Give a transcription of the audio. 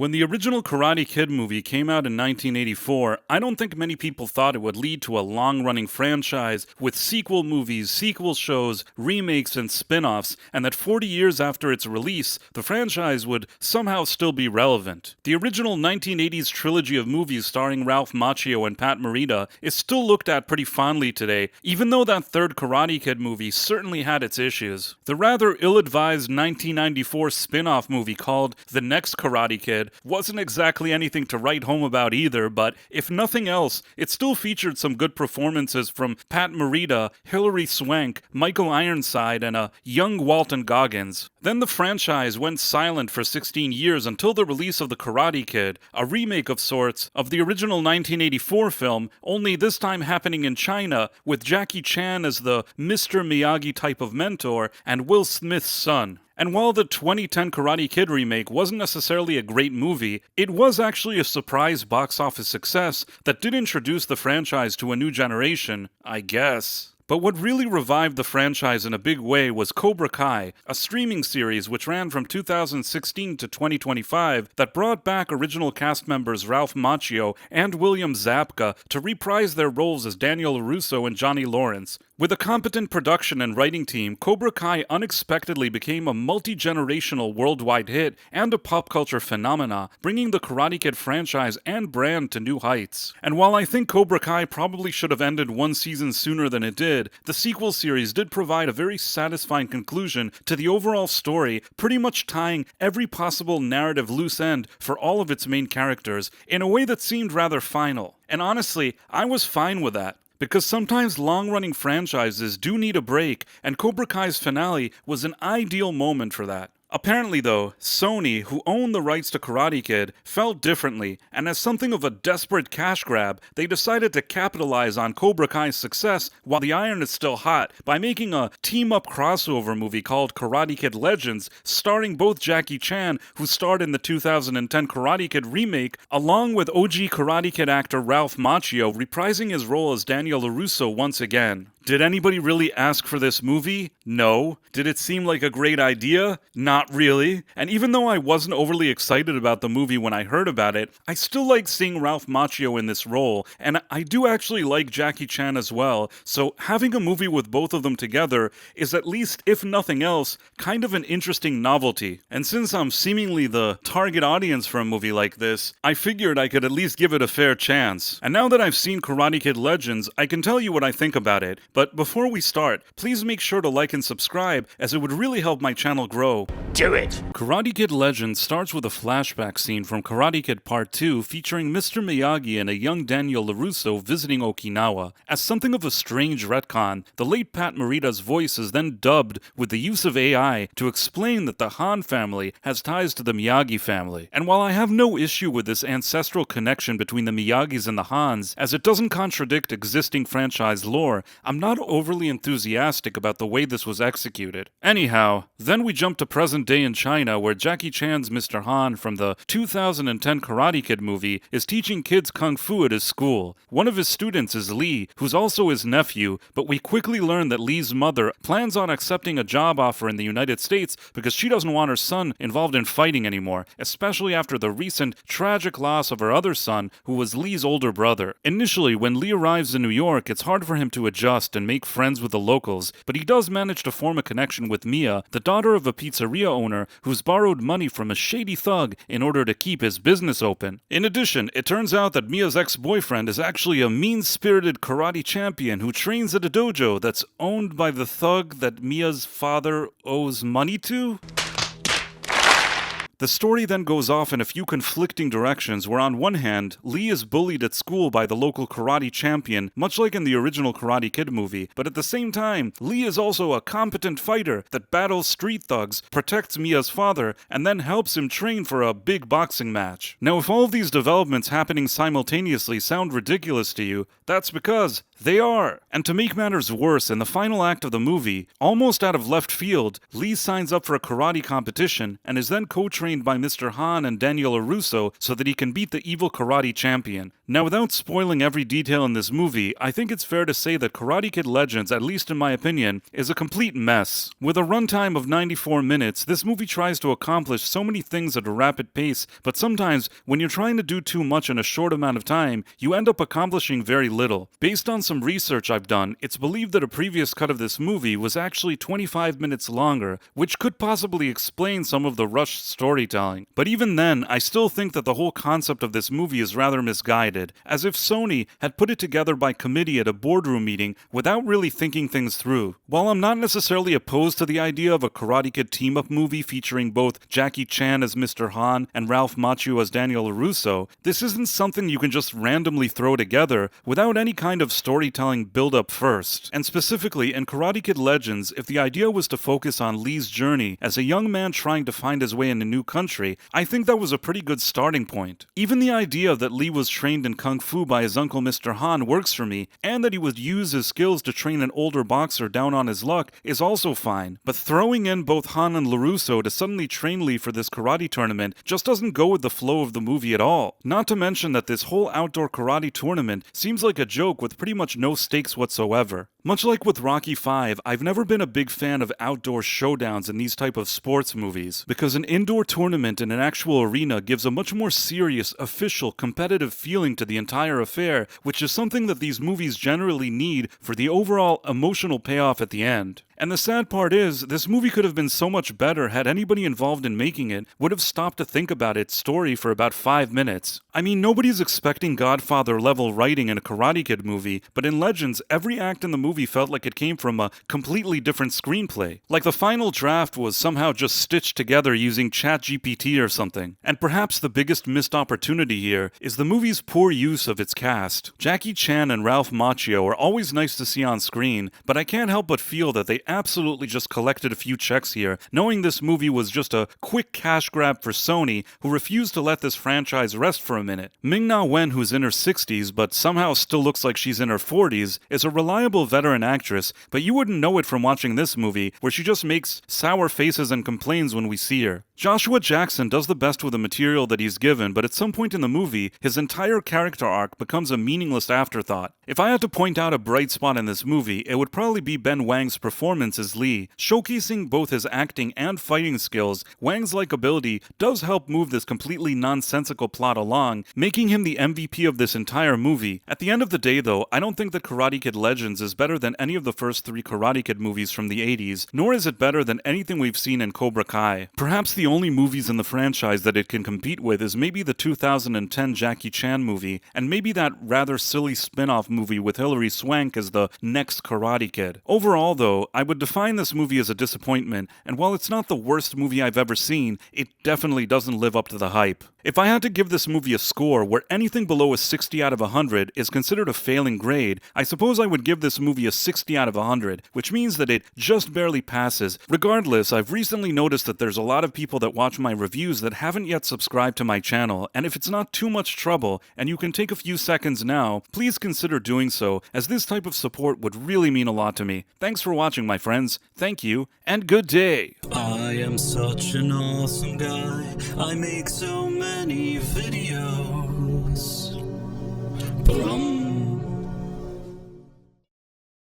When the original Karate Kid movie came out in 1984, I don't think many people thought it would lead to a long-running franchise with sequel movies, sequel shows, remakes, and spin-offs, and that 40 years after its release, the franchise would somehow still be relevant. The original 1980s trilogy of movies starring Ralph Macchio and Pat Morita is still looked at pretty fondly today, even though that third Karate Kid movie certainly had its issues. The rather ill-advised 1994 spin-off movie called The Next Karate Kid wasn't exactly anything to write home about either, but if nothing else, it still featured some good performances from Pat Morita, Hilary Swank, Michael Ironside, and a young Walton Goggins. Then the franchise went silent for 16 years until the release of The Karate Kid, a remake of sorts of the original 1984 film, only this time happening in China, with Jackie Chan as the Mr. Miyagi type of mentor and Will Smith's son. And while the 2010 Karate Kid remake wasn't necessarily a great movie, it was actually a surprise box office success that did introduce the franchise to a new generation, I guess. But what really revived the franchise in a big way was Cobra Kai, a streaming series which ran from 2016 to 2025 that brought back original cast members Ralph Macchio and William Zabka to reprise their roles as Daniel LaRusso and Johnny Lawrence. With a competent production and writing team, Cobra Kai unexpectedly became a multi-generational worldwide hit and a pop culture phenomena, bringing the Karate Kid franchise and brand to new heights. And while I think Cobra Kai probably should have ended one season sooner than it did, the sequel series did provide a very satisfying conclusion to the overall story, pretty much tying every possible narrative loose end for all of its main characters in a way that seemed rather final. And honestly, I was fine with that. Because sometimes long-running franchises do need a break, and Cobra Kai's finale was an ideal moment for that. Apparently though, Sony, who owned the rights to Karate Kid, felt differently, and as something of a desperate cash grab, they decided to capitalize on Cobra Kai's success while the iron is still hot by making a team-up crossover movie called Karate Kid Legends, starring both Jackie Chan, who starred in the 2010 Karate Kid remake, along with OG Karate Kid actor Ralph Macchio reprising his role as Daniel LaRusso once again. Did anybody really ask for this movie? No. Did it seem like a great idea? Not really. And even though I wasn't overly excited about the movie when I heard about it, I still like seeing Ralph Macchio in this role, and I do actually like Jackie Chan as well, so having a movie with both of them together is at least, if nothing else, kind of an interesting novelty. And since I'm seemingly the target audience for a movie like this, I figured I could at least give it a fair chance. And now that I've seen Karate Kid Legends, I can tell you what I think about it. But before we start, please make sure to like and subscribe, as it would really help my channel grow. Do it! Karate Kid Legends starts with a flashback scene from Karate Kid Part 2 featuring Mr. Miyagi and a young Daniel LaRusso visiting Okinawa. As something of a strange retcon, the late Pat Morita's voice is then dubbed with the use of AI to explain that the Han family has ties to the Miyagi family. And while I have no issue with this ancestral connection between the Miyagis and the Hans, as it doesn't contradict existing franchise lore, I'm not overly enthusiastic about the way this was executed. Anyhow, then we jump to present day in China, where Jackie Chan's Mr. Han from the 2010 Karate Kid movie is teaching kids kung fu at his school. One of his students is Lee, who's also his nephew, but we quickly learn that Lee's mother plans on accepting a job offer in the United States because she doesn't want her son involved in fighting anymore, especially after the recent tragic loss of her other son, who was Lee's older brother. Initially, when Lee arrives in New York, it's hard for him to adjust and make friends with the locals, but he does manage to form a connection with Mia, the daughter of a pizzeria owner who's borrowed money from a shady thug in order to keep his business open. In addition, it turns out that Mia's ex-boyfriend is actually a mean-spirited karate champion who trains at a dojo that's owned by the thug that Mia's father owes money to? The story then goes off in a few conflicting directions where on one hand, Lee is bullied at school by the local karate champion, much like in the original Karate Kid movie, but at the same time, Lee is also a competent fighter that battles street thugs, protects Mia's father, and then helps him train for a big boxing match. Now if all of these developments happening simultaneously sound ridiculous to you, that's because they are. And to make matters worse, in the final act of the movie, almost out of left field, Lee signs up for a karate competition and is then co-trained trained by Mr. Han and Daniel LaRusso so that he can beat the evil karate champion. Now, without spoiling every detail in this movie, I think it's fair to say that Karate Kid Legends, at least in my opinion, is a complete mess. With a runtime of 94 minutes, this movie tries to accomplish so many things at a rapid pace, but sometimes, when you're trying to do too much in a short amount of time, you end up accomplishing very little. Based on some research I've done, it's believed that a previous cut of this movie was actually 25 minutes longer, which could possibly explain some of the rushed storytelling. But even then, I still think that the whole concept of this movie is rather misguided, as if Sony had put it together by committee at a boardroom meeting without really thinking things through. While I'm not necessarily opposed to the idea of a Karate Kid team-up movie featuring both Jackie Chan as Mr. Han and Ralph Macchio as Daniel LaRusso, this isn't something you can just randomly throw together without any kind of storytelling build-up first. And specifically, in Karate Kid Legends, if the idea was to focus on Lee's journey as a young man trying to find his way in a new country, I think that was a pretty good starting point. Even the idea that Lee was trained in Kung Fu by his uncle Mr. Han works for me, and that he would use his skills to train an older boxer down on his luck is also fine. But throwing in both Han and LaRusso to suddenly train Lee for this karate tournament just doesn't go with the flow of the movie at all. Not to mention that this whole outdoor karate tournament seems like a joke with pretty much no stakes whatsoever. Much like with Rocky V, I've never been a big fan of outdoor showdowns in these type of sports movies, because an indoor tournament in an actual arena gives a much more serious, official, competitive feeling to the entire affair, which is something that these movies generally need for the overall emotional payoff at the end. And the sad part is, this movie could have been so much better had anybody involved in making it would have stopped to think about its story for about 5 minutes. I mean, nobody's expecting Godfather-level writing in a Karate Kid movie, but in Legends, every act in the movie felt like it came from a completely different screenplay. Like the final draft was somehow just stitched together using ChatGPT or something. And perhaps the biggest missed opportunity here is the movie's poor use of its cast. Jackie Chan and Ralph Macchio are always nice to see on screen, but I can't help but feel that they absolutely just collected a few checks here, knowing this movie was just a quick cash grab for Sony, who refused to let this franchise rest for a minute. Ming-Na Wen, who's in her 60s but somehow still looks like she's in her 40s, is a reliable veteran actress, but you wouldn't know it from watching this movie, where she just makes sour faces and complains when we see her. Joshua Jackson does the best with the material that he's given, but at some point in the movie, his entire character arc becomes a meaningless afterthought. If I had to point out a bright spot in this movie, it would probably be Ben Wang's performance as Lee. Showcasing both his acting and fighting skills, Wang's likability does help move this completely nonsensical plot along, making him the MVP of this entire movie. At the end of the day though, I don't think that Karate Kid Legends is better than any of the first 3 Karate Kid movies from the 80s, nor is it better than anything we've seen in Cobra Kai. Perhaps the only movies in the franchise that it can compete with is maybe the 2010 Jackie Chan movie, and maybe that rather silly spin-off movie with Hilary Swank as the next Karate Kid. Overall though, I would define this movie as a disappointment, and while it's not the worst movie I've ever seen, it definitely doesn't live up to the hype. If I had to give this movie a score where anything below a 60 out of 100 is considered a failing grade, I suppose I would give this movie a 60 out of 100, which means that it just barely passes. Regardless, I've recently noticed that there's a lot of people that watch my reviews that haven't yet subscribed to my channel, and if it's not too much trouble, and you can take a few seconds now, please consider doing so, as this type of support would really mean a lot to me. Thanks for watching, my friends. Thank you, and good day! I am such an awesome guy. I make so many videos. But